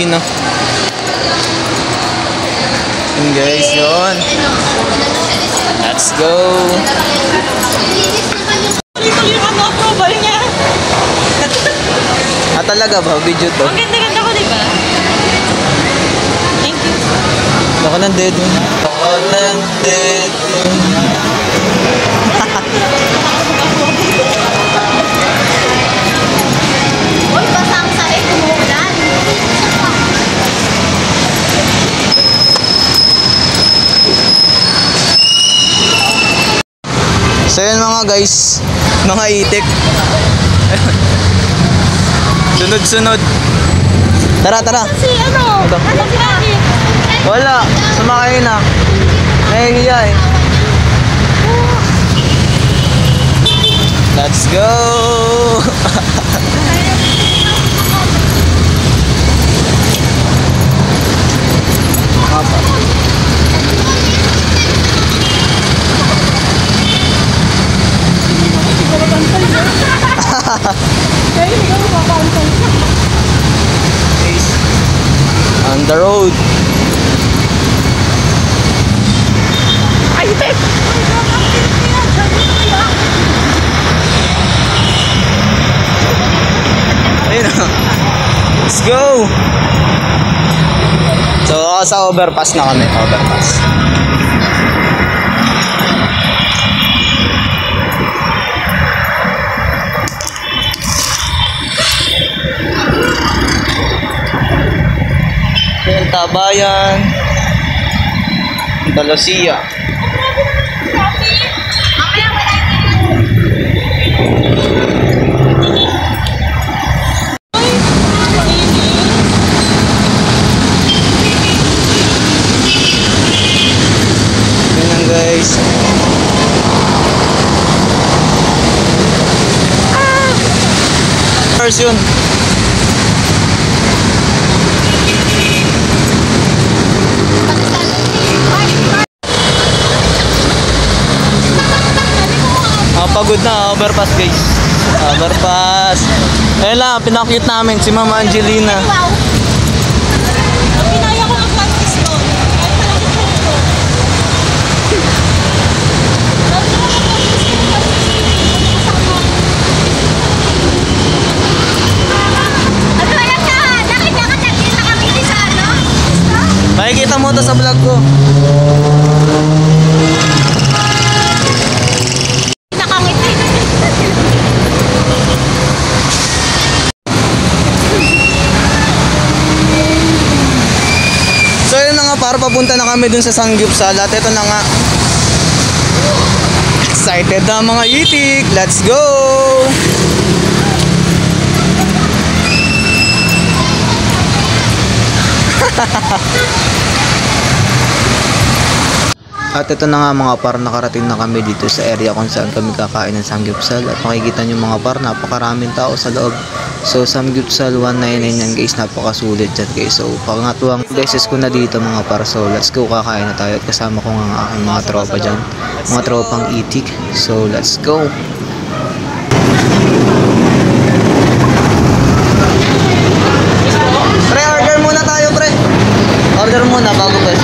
no? Yun guys, yun. Let's go. Talaga ba? Video to? Ang ganda-ganda ko, diba? Thank you. Ako ng dead. Ako ng dead. Uy, basang sa umuulan. So yun mga guys, mga itik. Sunod-sunod. Tara, tara. Si ano? Ito. Ano si Aki? Wala, sumakay na. Nahihiya eh. Let's go! On the road. Ay, tek! Ayun na. Let's go! So, sa overpass na kami. Overpass. Yung Tabayan. Talusia. Ganyan guys. First yun. Pagod na, overpass guys. Overpass. Ayun lang, pinakit namin si Mama Angelina. Wow! Pinaya ko ang practice ko. Ay, palagi ko ito. Ano yan ka? Nakita ka na kami sa ano? Makikita mo to sa vlog ko. Para papunta na kami dun sa Sanggupsal at ito na nga. Excited na mga itik. Let's go! At ito na nga mga par, nakarating na kami dito sa area kung saan kami kakain ng Sanggupsal. At makikita nyo mga par, napakaraming tao sa loob. So Sanggupsal 199 yan guys, napakasulit dyan guys. So pangatluang beses ko na dito mga par. So let's go, kakain na tayo. At kasama ko nga ang aking mga tropa dyan, mga tropang itik. So let's go. Pre, order muna tayo pre. Order muna bago guys.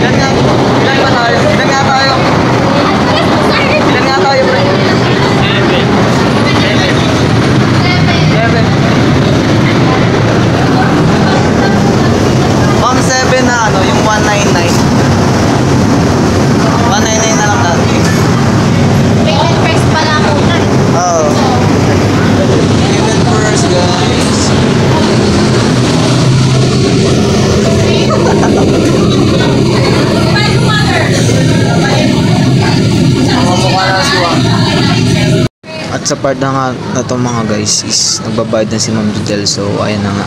Ilan nga tayo? Ilan nga tayo? Ilan nga tayo pre? 7 na ano, yung 199. 199 na lang natin. Payment first pala muna. Oo. Payment first guys. Mamamukha na siya. At sa part na nga na to mga guys is nagbabayad na si Ma'am Judel. So ayan na nga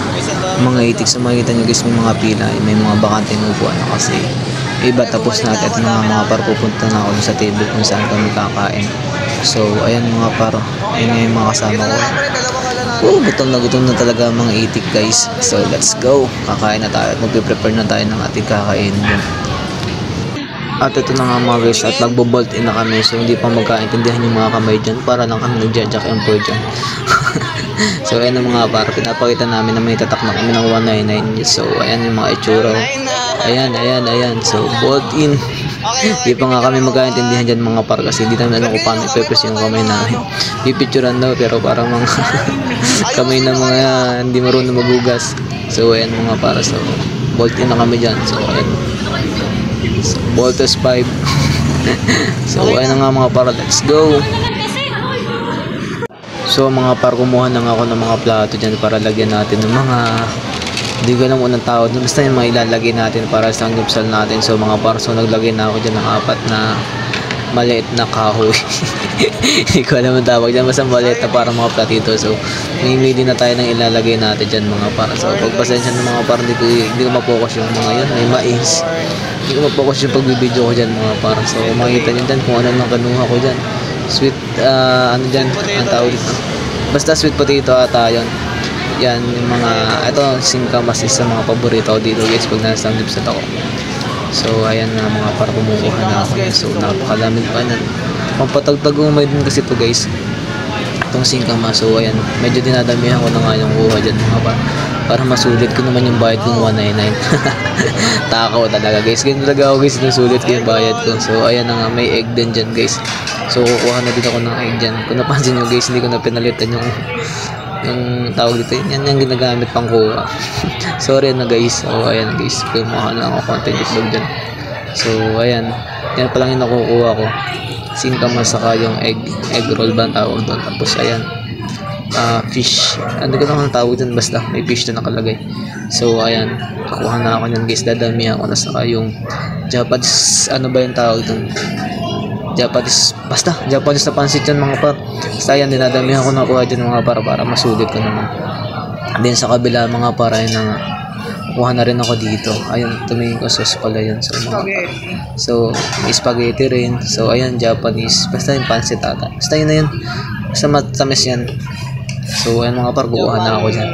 mga itik, so makikita nyo guys may mga pila, may mga bakante na upuan na kasi iba tapos na. At na mga par, pupunta na ako sa table kung saan kami kakain. So ayan mga par, ayun nga yung mga kasama ko. Gutom na talaga mga itik guys. So let's go, kakain na tayo at magpe-prepare na tayo ng ating kakain. At ito na nga mga guys, at magbo-bolt in na kami. So hindi pa magkaintindihan yung mga kamay dyan, para lang kami nag-jack and pour dyan. So ayan ang mga par, pinapakita namin na may tatak na kami ng 199. So ayan yung mga itsura. Ayan. So bolt in. Di pa nga kami magkaintindihan dyan mga par kasi di namin alam kung paano i-press yung kamay namin. Pipicturan daw pero parang mga kamay na mga hindi marunong magugas. So ayan mga par, so bolt in na kami dyan. So ayan, so, Voltes 5. So ayan na nga mga par, let's go. So mga par, kumuha na nga ako ng mga plato dyan para lagyan natin ng mga, hindi ko alam unang tawag, basta yung mga ilalagay natin para sa sanggupsal natin. So mga par, so naglagay na ako dyan ng 4 na maliit na kahoy. Hindi ko alam ang tawag dyan, basta maliit na para mga platito. So mamimili na tayo ng ilalagay natin dyan mga par. So pagpasensya ng mga par, hindi ko mapokus yung mga yun, may mais. Hindi ko mapokus yung pagbibideo ko dyan mga par. So makikita nyo dyan kung ano lang kanuha ko dyan. Sweet, ano dyan, ang tawag dito, basta sweet potato ata yun. Yan yung mga, ito singkamas is sa mga paborito ko dito guys pag nasa sanggupsal ako. So ayan na mga par, kumukuha na ako yan. So napakalamig pa yan, pampatagtagumay din kasi to guys itong singkamas. So ayan, medyo dinadamihan ko na nga yung kuha dyan mga par, para masulit ko naman yung bayad kong 199. Takaw talaga guys, ganun talaga ako guys, sinusulit ko yung bayad ko. So ayan na nga, may egg din dyan guys. So kukuha na din ako ng egg dyan. Kung napansin nyo guys, hindi ko na pinalitan yung tawag dito, yan yung ginagamit pang kuha. Sorry na guys. So ayan guys, kumuha na ako konting itlog dyan. So ayan, yan pa lang yung nakukuha ko, singkamas saka yung egg roll ba ang tawag doon. Tapos ayan, fish, ano ko lang ang tawag dyan, basta may fish na nakalagay. So ayan, kukuha na ako nyan guys, dadamihan ko na saka yung Japanese, ano ba yung tawag doon, Japanese, basta Japanese na pansit yan mga par. Basta yan, dinadamihan ko na kuha dyan mga par para masulit ko naman. Then sa kabila mga par, ayun na nga, kuha na rin ako dito. Ayun, tumingin ko sauce pala yun. So mga par, so may spaghetti rin. So ayan, Japanese, basta yung pansit ata, basta yun na yun, basta matamis yan. So ayan mga par, kukuha na ako dyan.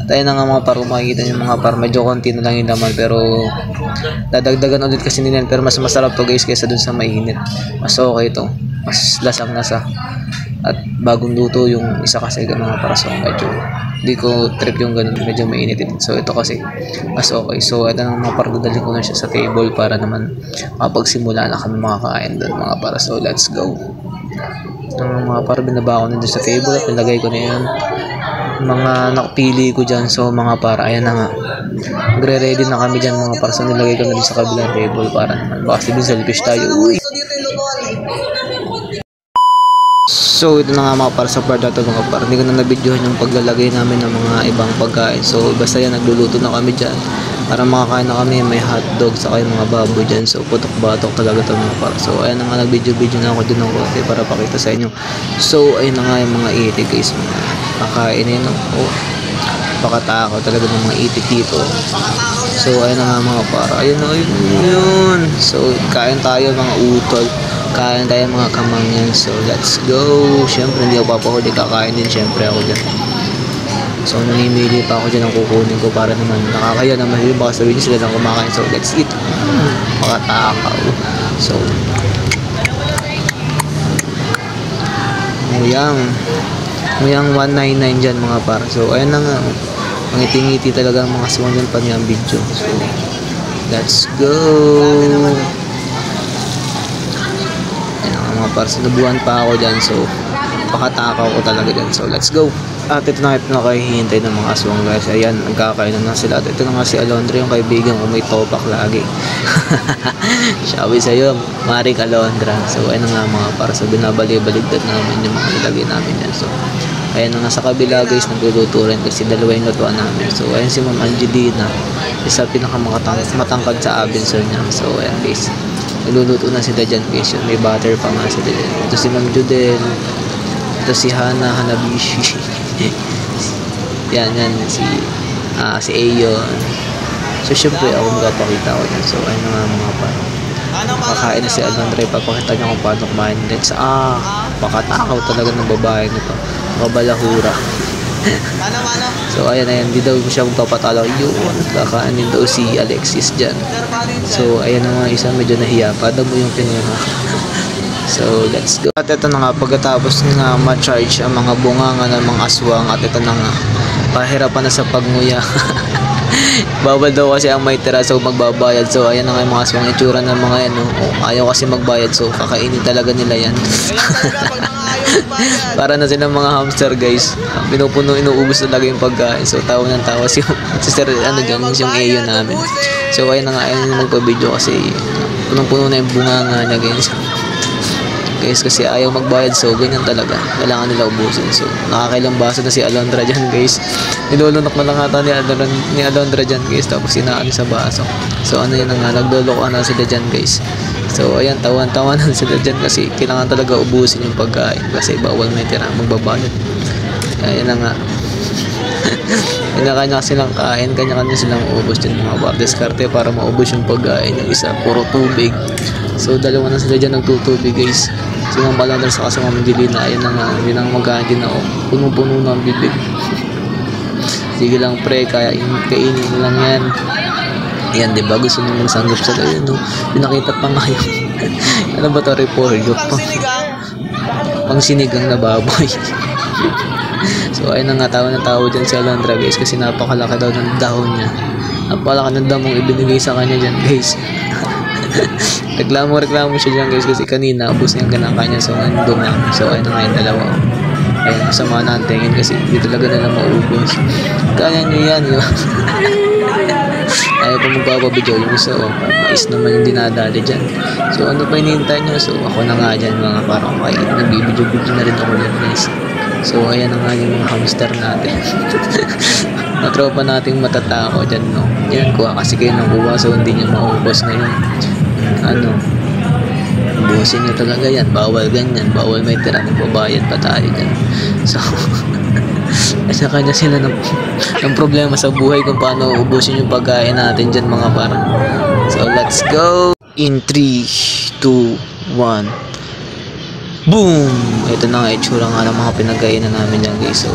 At ayun na nga mga par, kung makikita nyo mga par, medyo konti na lang yung laman pero dadagdagan ulit kasi nila. Pero mas masarap to guys kaysa dun sa mainit. Mas okay to, mas lasang lasa. At bagong luto yung isa kasi mga para, so medyo hindi ko trip yung ganun, medyo mainit din. So ito kasi mas okay. So ito na mga par, dadalhin ko na siya sa table para naman makapagsimula na kami makakain doon mga para. So let's go. Mga par, binaba ko na doon sa table at nilagay ko na yun mga nakapili ko dyan. So mga par, ayan na nga, magre-ready na kami dyan mga par. So nilagay ko na din sa kabilang table para naman baka sabihin selfish tayo. Uy! So ito na nga mga par, sa part na ito mga par, hindi ko na nabidyohan yung paglalagay namin ng mga ibang pagkain. So basta yan, nagluluto na kami dyan para makakain na kami. May hotdog saka yung mga baboy dyan. So putok-batok talaga ito mga par. So ayan na nga, nag-video na ako dyan ng konti para pakita sa inyo. So ayun na nga yung mga itik guys, mga kakain yun. Oh, pakatakaw talaga ng mga itik dito. So ayun na nga mga par, ayun na yun. So kain tayo mga utol, kain tayo mga kamangyan. So let's go. Syempre hindi ako papahuli, kakain din syempre ako dyan. So namimili pa ako dyan ng kukunin ko para naman nakakaya naman yun, baka sabihin sila lang kumakain. So let's eat. Pakatakaw. So Muyang 199 dyan mga par. So ayan na nga, pangiti-ngiti talaga ang mga aswang dyan pa niya ang video. So let's go. Ayan nga mga par, sinubuhan pa ako dyan. So pakatakaw ko talaga dyan. So let's go. At ito na kahihintay ng mga aswang guys. Ayan, nagkakainan na sila. At ito na nga si Alondra, yung kaibigan ko may topak lagi. Sabi sa'yo, Maring Alondra. So ayan na nga mga par, so binabali-baligtad namin yung mga nilagay namin yan. So ayan na nga, sa kabila guys, nagluluto rin kasi dalawa yung lutuan namin. So ayan si Ma'am Angelina, isa pinakamatangkad sa Abenson niya. So ayan guys, nagluluto na sila dyan guys. May butter pa nga sila dyan. Ito si Ma'am Judel, ito si Hanabishi. yan si Ayon. So syempre ako magpapakita ko yan. So ayun nga mga par, kakain na si Alondra, papakita niya kung paano kumain din sa pakatakaw talaga ng babae nito, kabalahura. So ayan, hindi daw siya magpapatalo. Yun, kakain din daw si Alexis dyan. So ayan na nga, isa medyo nahiya pa daw mo yung kinuha. So let's go. At ito na nga, pagkatapos na ma-charge ang mga bunganga ng mga aswang, at ito na nga, pahirapan na sa pagnguya. Bawal daw kasi ang may tira, so magbabayad. So ayan na nga yung mga aswang, itsura ng mga yan, no? Ayaw kasi magbayad, so kakainin talaga nila yan. Para na silang mga hamster, guys. Pinupuno, inuubos talaga yung pagkain. So tawa ng tawa si sister, ano dyan, yung eyo namin. So ayan na nga, ayan yung magpa-video kasi punong-puno na yung bunganga niya, guys, kasi ayaw magbayad, so ganyan talaga, kailangan nila ubusin. So nakakailang baso na si Alondra dyan, guys. Nilulunok na lang ata ni Alondra dyan, guys, tapos inaano sa baso. So ano yun na nga, nagluloko na sila dyan, guys. So ayan, tawan-tawan na sila dyan kasi kailangan talaga ubusin yung pagkain kasi bawal may tira, magbabayad. Ayan na nga. Kanya-kanya silang kain, kanya-kanya silang ubos dyan, mga diskarte para maubos yung pagkain. Yung isa, puro tubig. So dalawa na sila dyan nagtutubig, guys. Si Ma'am Alondra sa kasama Mandelina, ayun na nga, hindi nang magkain din ako. Puno-puno na ang bibig. Sige lang pre, kainin mo lang yan. Yan, diba? Gusto nyo magsanggap sa tayo, no? Pinakita pa nga yung ano ba ito, repolyo? Pang sinigang na baboy. So ayun na nga, tawa na tawa dyan si Alondra, guys, kasi napakalaki daw ng dahon niya. Napakalaki ng damong ibinigay sa kanya dyan, guys. reklamo siya dyan, guys, kasi kanina ubos niya ang kinakain niya, so nandun na. So ayun na nga yung dalawa. Ayun, sama na ang tingin kasi hindi talaga nila maubos. Kaya nyo yan, yun. Ayaw pa magpapabidyo yung isa, mais naman yung dinadali dyan. So ano pa hinihintay nyo? So ako na nga dyan, mga parang nagbibidyo-bidyo na rin ako dyan, guys. So ayan na nga yung mga hamster natin. Matropa nating matatako dyan, no? Yan, kuha kasi kayo ng kuha, so hindi nyo maubos na yun. Ano, ubusin nyo talaga yan, bawal ganyan, bawal may tira, nagbabayad pa tayo dyan. So kanya sila ng problema sa buhay kung paano ubusin yung pagkain natin dyan, mga parang. So let's go. In 3, 2, 1, boom! Ito na nga itsura nga ng mga pinagkainan namin dyan, guys. So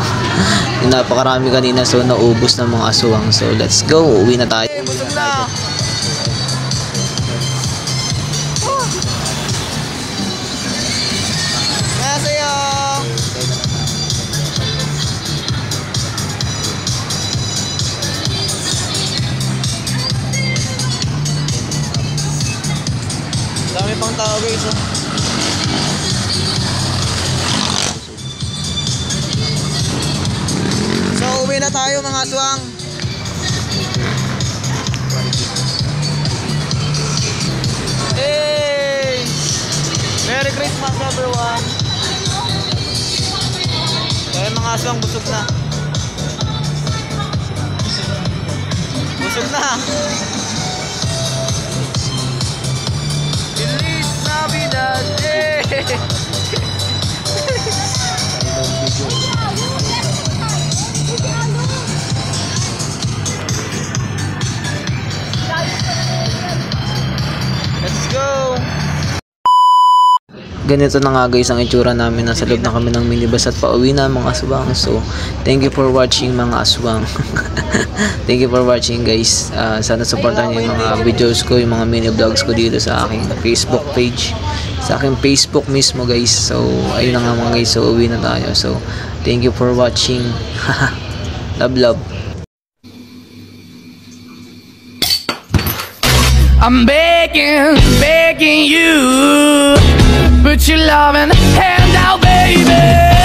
napakarami kanina, so naubos ng mga aswang. So let's go, uwi na tayo. Busog na. Masaya. Dami pang tao, guys. So uwi na tayo, mga aswang. Hey! Merry Christmas, everyone! Kaya mga aswang, busog na. Busog na! Feliz Navidad! Hey! Let's go! Ganito na nga, guys, ang itsura namin. Nasa loob na kami ng minibus at pauwi na, mga aswang. So thank you for watching, mga aswang. Thank you for watching, guys. Sana supportan niyo yung mga videos ko, yung mga mini vlogs ko dito sa aking Facebook page, sa aking Facebook mismo, guys. So ayun na nga, mga guys, so uwi na tayo. So thank you for watching. Love. I'm begging you, put your loving hand out, baby.